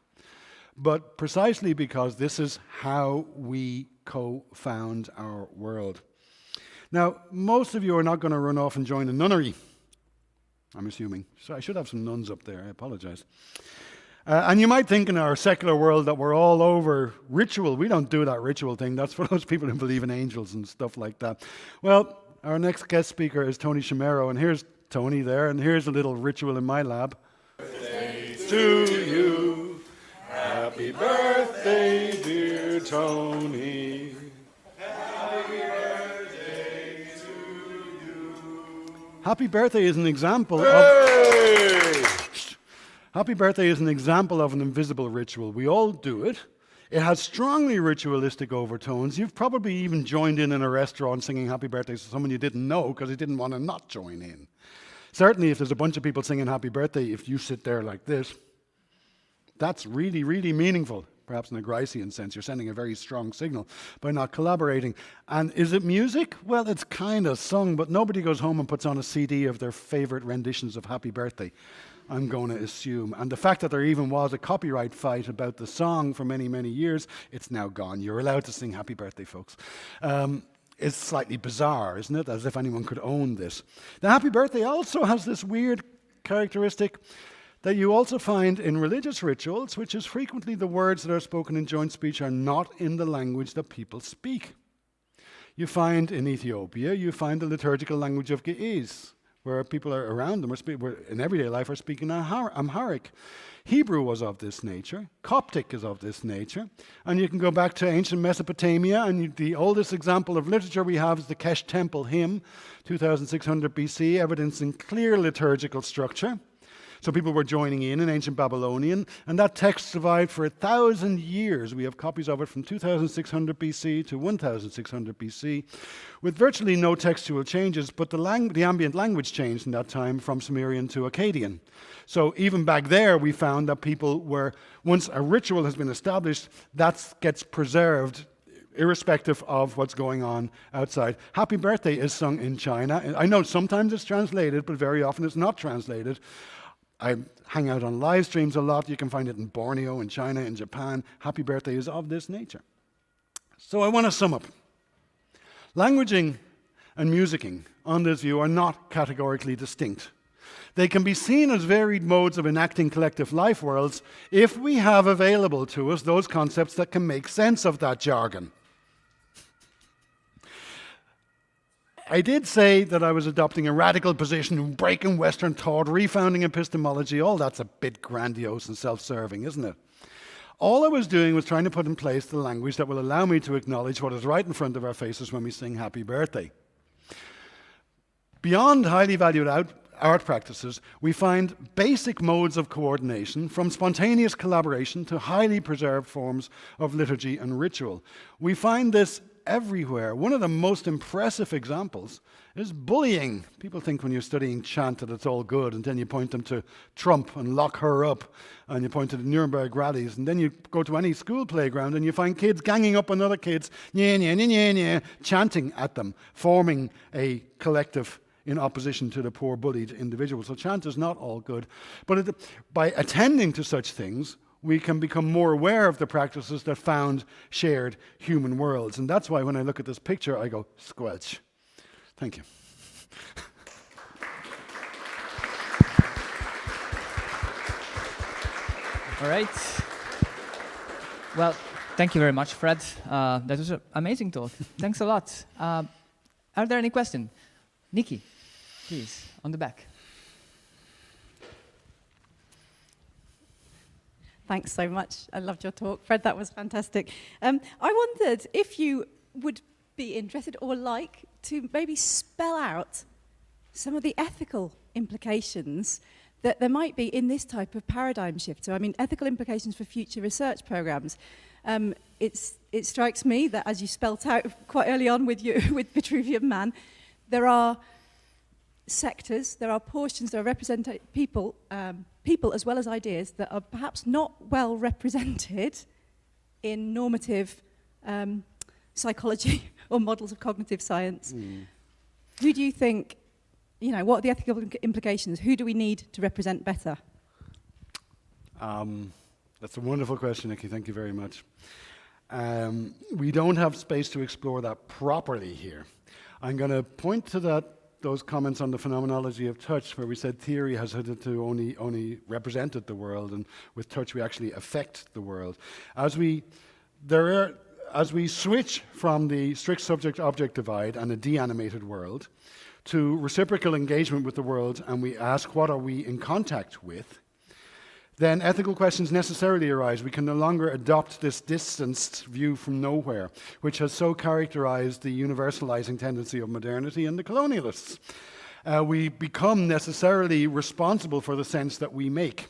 but precisely because this is how we co-found our world. Now, most of you are not going to run off and join a nunnery, I'm assuming. So I should have some nuns up there, I apologize. And you might think in our secular world that we're all over ritual. We don't do that ritual thing. That's for those people who believe in angels and stuff like that. Well, our next guest speaker is Tony Chimero, and here's Tony there, and here's a little ritual in my lab. To you, happy birthday, dear Tony. Happy birthday to you. Happy birthday is an example Happy birthday is an example of an invisible ritual. We all do it. It has strongly ritualistic overtones. You've probably even joined in a restaurant singing happy birthday to someone you didn't know because you didn't want to not join in. Certainly, if there's a bunch of people singing happy birthday, if you sit there like this, that's really, really meaningful. Perhaps in a Gricean sense, you're sending a very strong signal by not collaborating. And is it music? Well, it's kind of sung, but nobody goes home and puts on a CD of their favorite renditions of happy birthday, I'm going to assume. And the fact that there even was a copyright fight about the song for many, many years, it's now gone. You're allowed to sing happy birthday, folks. It's slightly bizarre, isn't it? As if anyone could own this. The happy birthday also has this weird characteristic that you also find in religious rituals, which is frequently the words that are spoken in joint speech are not in the language that people speak. You find in Ethiopia, you find the liturgical language of Ge'ez, where people are around them, in everyday life, are speaking Amharic. Hebrew was of this nature. Coptic is of this nature. And you can go back to ancient Mesopotamia, and the oldest example of literature we have is the Kesh Temple hymn, 2600 BC, evidencing clear liturgical structure. So people were joining in ancient Babylonian, and that text survived for 1,000 years. We have copies of it from 2600 BC to 1600 BC, with virtually no textual changes, but the ambient language changed in that time from Sumerian to Akkadian. So even back there, we found that people were, once a ritual has been established, that gets preserved irrespective of what's going on outside. Happy birthday is sung in China. I know sometimes it's translated, but very often it's not translated. I hang out on live streams a lot. You can find it in Borneo, in China, in Japan. Happy birthday is of this nature. So I want to sum up. Languaging and musicking, on this view, are not categorically distinct. They can be seen as varied modes of enacting collective life worlds if we have available to us those concepts that can make sense of that jargon. I did say that I was adopting a radical position, breaking Western thought, refounding epistemology. All that's a bit grandiose and self-serving, isn't it? All I was doing was trying to put in place the language that will allow me to acknowledge what is right in front of our faces when we sing happy birthday. Beyond highly valued art practices, we find basic modes of coordination, from spontaneous collaboration to highly preserved forms of liturgy and ritual. We find this everywhere. One of the most impressive examples is bullying. People think when you're studying chant that it's all good, and then you point them to Trump and lock her up, and you point to the Nuremberg rallies, and then you go to any school playground and you find kids ganging up on other kids, chanting at them, forming a collective in opposition to the poor bullied individual. So chant is not all good. But by attending to such things, we can become more aware of the practices that found shared human worlds. And that's why when I look at this picture, I go, squelch. Thank you. All right. Well, thank you very much, Fred. That was an amazing talk. Thanks a lot. Are there any questions? Nikki, please, on the back. Thanks so much. I loved your talk. Fred, that was fantastic. I wondered if you would be interested or like to maybe spell out some of the ethical implications that there might be in this type of paradigm shift. So, I mean, ethical implications for future research programs. It strikes me that, as you spelt out quite early on with Vitruvian Man, there are sectors, there are portions, there are people as well as ideas that are perhaps not well represented in normative psychology or models of cognitive science. Who do you think, what are the ethical implications? Who do we need to represent better? That's a wonderful question, Nikki. Thank you very much. We don't have space to explore that properly here. I'm going to point to those comments on the phenomenology of touch, where we said theory has hitherto only represented the world, and with touch we actually affect the world. As we switch from the strict subject-object divide and a de-animated world to reciprocal engagement with the world, and we ask what are we in contact with, then ethical questions necessarily arise. We can no longer adopt this distanced view from nowhere, which has so characterized the universalizing tendency of modernity and the colonialists. We become necessarily responsible for the sense that we make.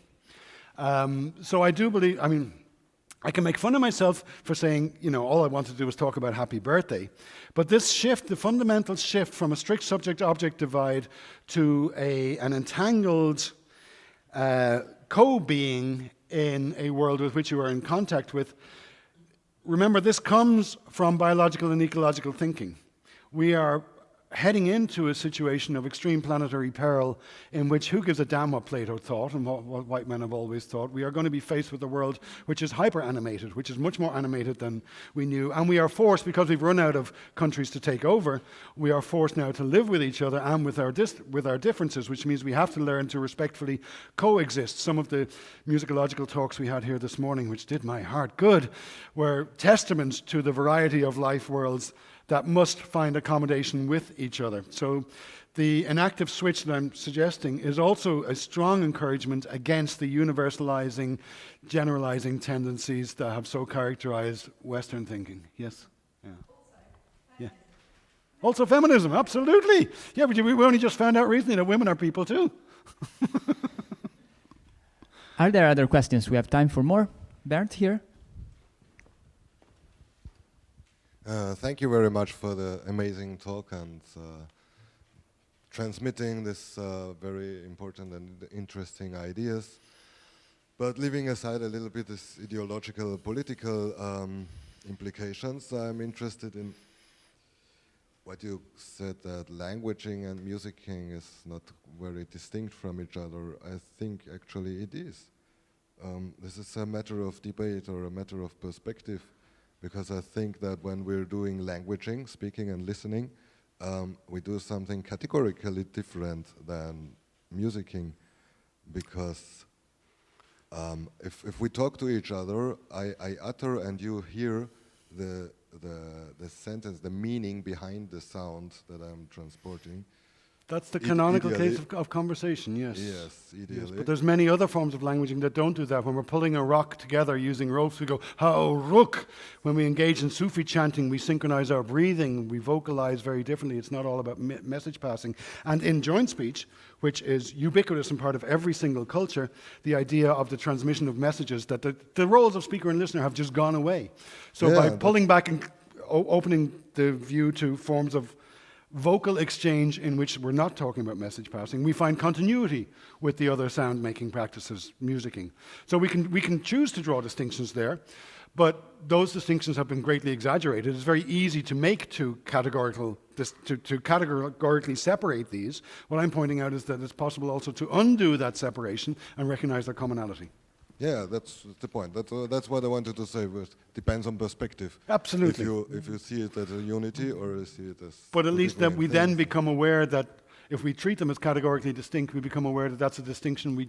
So I do believe, I can make fun of myself for saying, all I want to do is talk about happy birthday. But this shift, the fundamental shift from a strict subject-object divide to an entangled co-being in a world with which you are in contact with. Remember, this comes from biological and ecological thinking. We are heading into a situation of extreme planetary peril in which who gives a damn what Plato thought and what white men have always thought. We are going to be faced with a world which is hyper-animated, which is much more animated than we knew. And we are forced, because we've run out of countries to take over, we are forced now to live with each other and with our differences, which means we have to learn to respectfully coexist. Some of the musicological talks we had here this morning, which did my heart good, were testaments to the variety of life worlds that must find accommodation with each other. So the enactive switch that I'm suggesting is also a strong encouragement against the universalizing, generalizing tendencies that have so characterized Western thinking. Yes? Yeah. Also feminism, absolutely. Yeah, but we only just found out recently that women are people too. Are there other questions? We have time for more. Bernd here. Thank you very much for the amazing talk and transmitting this very important and interesting ideas. But leaving aside a little bit this ideological, political implications, I'm interested in what you said, that languaging and musicking is not very distinct from each other. I think actually it is. This is a matter of debate or a matter of perspective, because I think that when we're doing languaging, speaking and listening, we do something categorically different than musicking, because if we talk to each other, I utter and you hear the sentence, the meaning behind the sound that I'm transporting. That's the canonical case of conversation, yes. Yes, ideally. Yes, but there's many other forms of languaging that don't do that. When we're pulling a rock together using ropes, we go, how rook. When we engage in Sufi chanting, we synchronize our breathing, we vocalize very differently. It's not all about message passing. And in joint speech, which is ubiquitous and part of every single culture, the idea of the transmission of messages, that the roles of speaker and listener have just gone away. So by pulling back and opening the view to forms of vocal exchange in which we're not talking about message passing, we find continuity with the other sound-making practices, musicking. So we can choose to draw distinctions there, but those distinctions have been greatly exaggerated. It's very easy to make to categorically separate these. What I'm pointing out is that it's possible also to undo that separation and recognize their commonality. Yeah, that's the point. That's what I wanted to say. It depends on perspective. Absolutely. If you see it as a unity or you see it as... But at least that we then become aware that if we treat them as categorically distinct, we become aware that that's a distinction we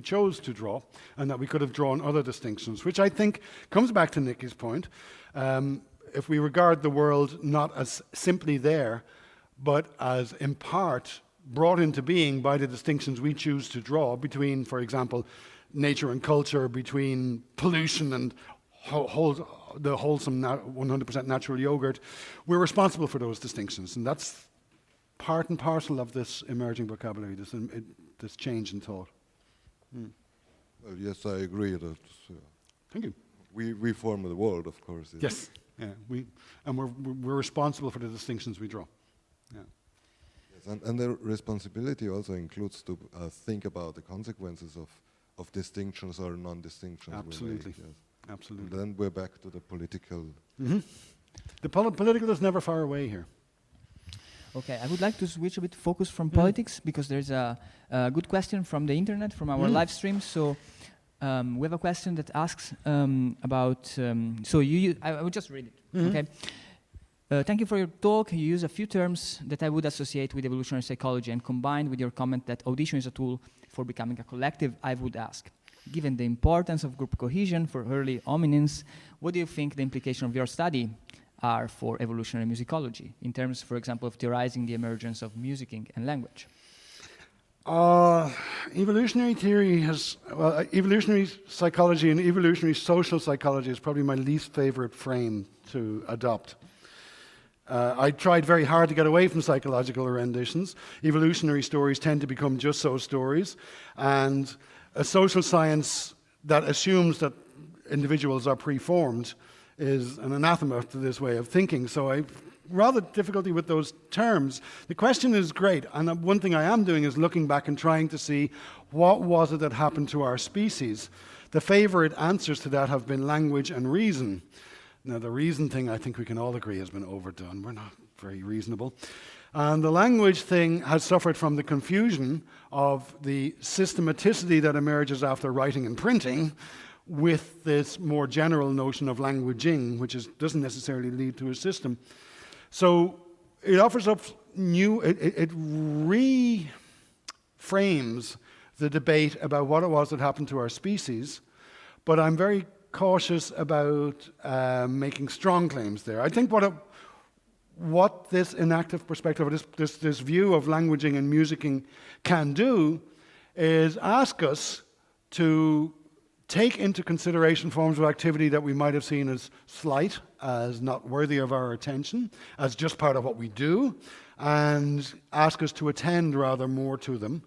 chose to draw, and that we could have drawn other distinctions, which I think comes back to Nicky's point. If we regard the world not as simply there, but as in part brought into being by the distinctions we choose to draw between, for example, nature and culture, between pollution and the wholesome 100% natural yogurt, we're responsible for those distinctions, and that's part and parcel of this emerging vocabulary, this change in thought. Well, yes, I agree. Thank you. We form the world, of course. Yes, yeah, we're responsible for the distinctions we draw. Yeah. Yes, and the responsibility also includes to think about the consequences of distinctions or non-distinctions. Absolutely. Yes. Absolutely. And then we're back to the political. Mm-hmm. The political is never far away here. Okay, I would like to switch a bit focus from politics, because there's a good question from the internet, from our live stream. So we have a question that asks about, I will just read it, okay? Thank you for your talk. You use a few terms that I would associate with evolutionary psychology, and combined with your comment that audition is a tool for becoming a collective, I would ask, given the importance of group cohesion for early hominins, what do you think the implication of your study are for evolutionary musicology, in terms, for example, of theorizing the emergence of musicking and language? Evolutionary theory evolutionary psychology and evolutionary social psychology is probably my least favorite frame to adopt. I tried very hard to get away from psychological renditions. Evolutionary stories tend to become just so stories, and a social science that assumes that individuals are preformed is an anathema to this way of thinking. So I've rather difficulty with those terms. The question is great, and one thing I am doing is looking back and trying to see what was it that happened to our species. The favorite answers to that have been language and reason. Now, the reason thing, I think we can all agree, has been overdone. We're not very reasonable. And the language thing has suffered from the confusion of the systematicity that emerges after writing and printing with this more general notion of languaging, which doesn't necessarily lead to a system. So it offers up it reframes the debate about what it was that happened to our species, but I'm very cautious about making strong claims there. I think what this enactive perspective, this view of languaging and musicking can do is ask us to take into consideration forms of activity that we might have seen as slight, as not worthy of our attention, as just part of what we do, and ask us to attend rather more to them,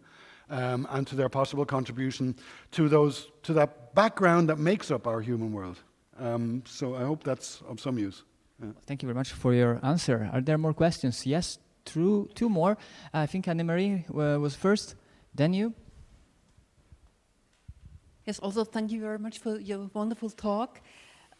and to their possible contribution to that background that makes up our human world. So I hope that's of some use. Thank you very much for your answer. Are there more questions? Yes, two more. I think Anne-Marie was first, then you. Yes, also thank you very much for your wonderful talk.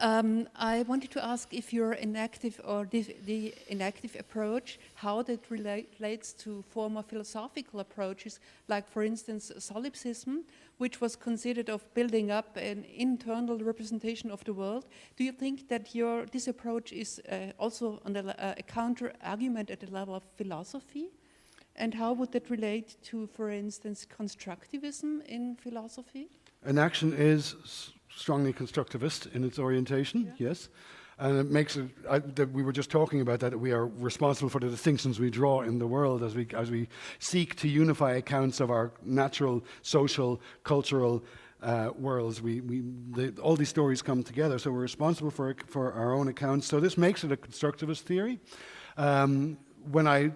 I wanted to ask if your enactive or the enactive approach, how that relates to former philosophical approaches, like for instance solipsism, which was considered of building up an internal representation of the world. Do you think that this approach is also on a counter-argument at the level of philosophy? And how would that relate to, for instance, constructivism in philosophy? Enaction is strongly constructivist in its orientation, yes. And it makes it, that we were just talking about that we are responsible for the distinctions we draw in the world as we seek to unify accounts of our natural, social, cultural worlds. All these stories come together, so we're responsible for our own accounts. So this makes it a constructivist theory. When I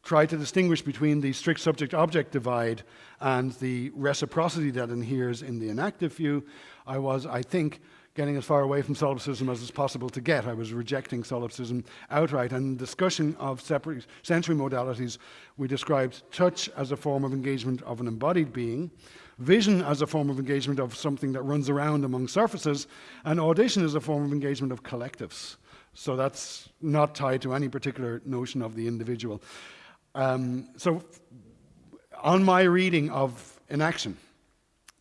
try to distinguish between the strict subject-object divide and the reciprocity that inheres in the enactive view, I was, I think, getting as far away from solipsism as is possible to get. I was rejecting solipsism outright. And in discussion of separate sensory modalities, we described touch as a form of engagement of an embodied being, vision as a form of engagement of something that runs around among surfaces, and audition as a form of engagement of collectives. So that's not tied to any particular notion of the individual. So on my reading of enaction,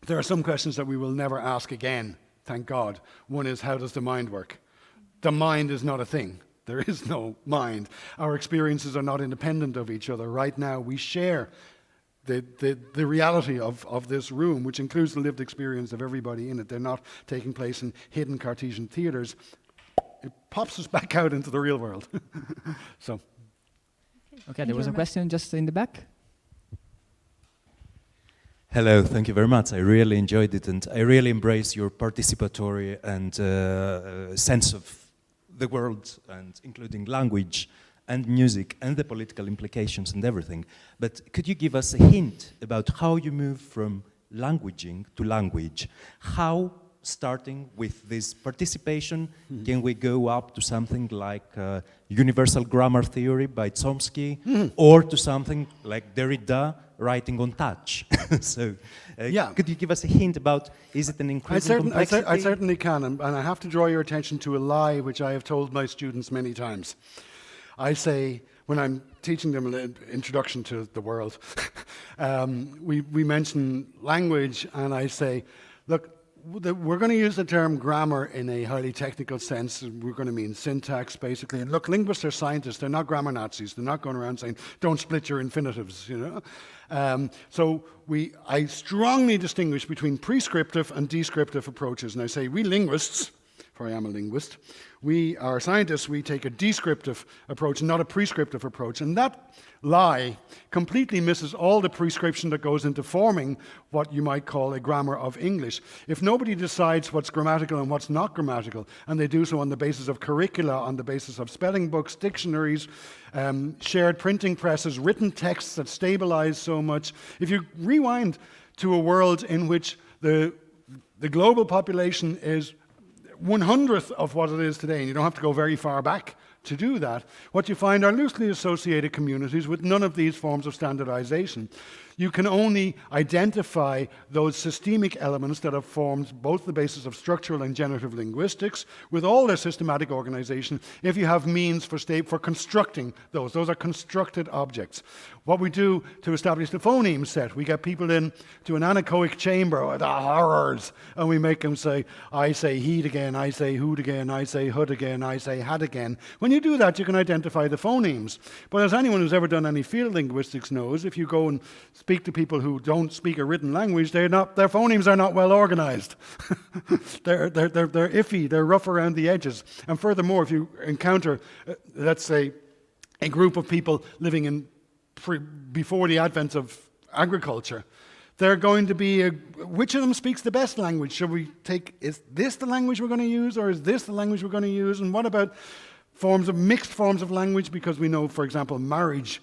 there are some questions that we will never ask again, thank God. One is, how does the mind work? The mind is not a thing. There is no mind. Our experiences are not independent of each other. Right now we share the reality of this room, which includes the lived experience of everybody in it. They're not taking place in hidden Cartesian theaters. It pops us back out into the real world. So. Okay, there was a question just in the back. Hello, thank you very much. I really enjoyed it, and I really embrace your participatory and sense of the world, and including language and music and the political implications and everything. But could you give us a hint about how you move from languaging to language? How, starting with this participation, can we go up to something like universal grammar theory by Chomsky, or to something like Derrida writing on touch? So could you give us a hint about, is it an increasing complexity? I certainly can, and I have to draw your attention to a lie which I have told my students many times. I say, when I'm teaching them an introduction to the world, we mention language, and I say, look, we're going to use the term grammar in a highly technical sense. We're going to mean syntax, basically. And look, linguists are scientists. They're not grammar Nazis. They're not going around saying, don't split your infinitives, you know. So I strongly distinguish between prescriptive and descriptive approaches. And I say, we linguists, for I am a linguist, we are scientists, we take a descriptive approach, not a prescriptive approach. And that lie completely misses all the prescription that goes into forming what you might call a grammar of English. If nobody decides what's grammatical and what's not grammatical, and they do so on the basis of curricula, on the basis of spelling books, dictionaries, shared printing presses, written texts that stabilize so much, if you rewind to a world in which the global population is 1/100th of what it is today, and you don't have to go very far back to do that, what you find are loosely associated communities with none of these forms of standardization. You can only identify those systemic elements that have formed both the basis of structural and generative linguistics with all their systematic organization if you have means for constructing those. Those are constructed objects. What we do to establish the phoneme set, we get people in to an anechoic chamber with the horrors, and we make them say, I say he'd again, I say who'd again, I say hud again, I say had again. When you do that, you can identify the phonemes. But as anyone who's ever done any field linguistics knows, if you go and speak to people who don't speak a written language, their phonemes are not well organized. they're iffy, they're rough around the edges. And furthermore, if you encounter, let's say, a group of people living before the advent of agriculture, they're going to be, which of them speaks the best language? Should we take, is this the language we're going to use, or is this the language we're going to use? And what about mixed forms of language? Because we know, for example, marriage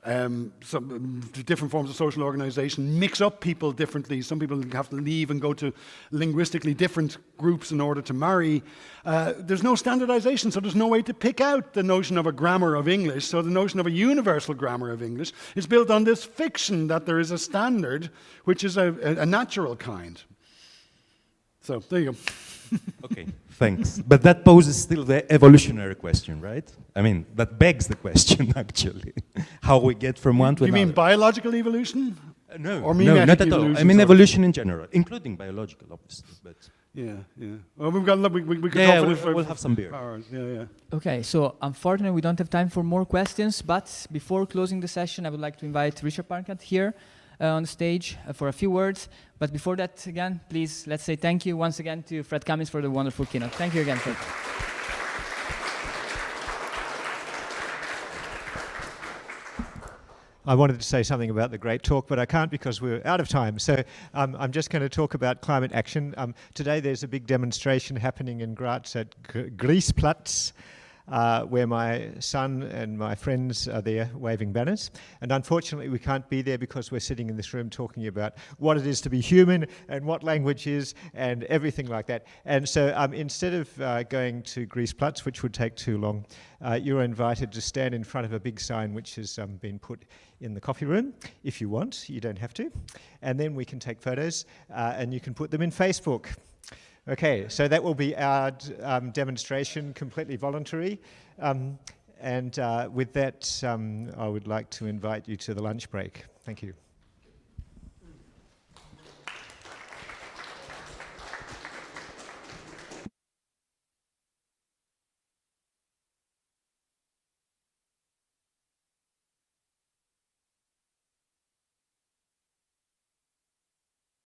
different forms of social organization mix up people differently. Some people have to leave and go to linguistically different groups in order to marry. There's no standardization, so there's no way to pick out the notion of a grammar of English. So the notion of a universal grammar of English is built on this fiction that there is a standard, which is a natural kind. So there you go. Okay, thanks. But that poses still the evolutionary question, right? I mean, that begs the question, actually. How we get from one to another. You mean biological evolution? No, or no, not at all. I mean evolution in general, including biological, obviously. But yeah. Well, we could yeah, talk for we'll have some beer. hours. Yeah. Okay, so unfortunately we don't have time for more questions, but before closing the session, I would like to invite Richard Parkett here on the stage for a few words. But before that, again, please, let's say thank you once again to Fred Cummins for the wonderful keynote. Thank you again, Fred. I wanted to say something about the great talk, but I can't because we're out of time. So I'm just going to talk about climate action. Today there's a big demonstration happening in Graz at Griesplatz, where my son and my friends are there waving banners. And unfortunately we can't be there because we're sitting in this room talking about what it is to be human and what language is and everything like that. And so instead of going to Griesplatz, which would take too long, you're invited to stand in front of a big sign which has been put in the coffee room, if you want. You don't have to. And then we can take photos and you can put them in Facebook. Okay, so that will be our demonstration, completely voluntary. And with that, I would like to invite you to the lunch break. Thank you.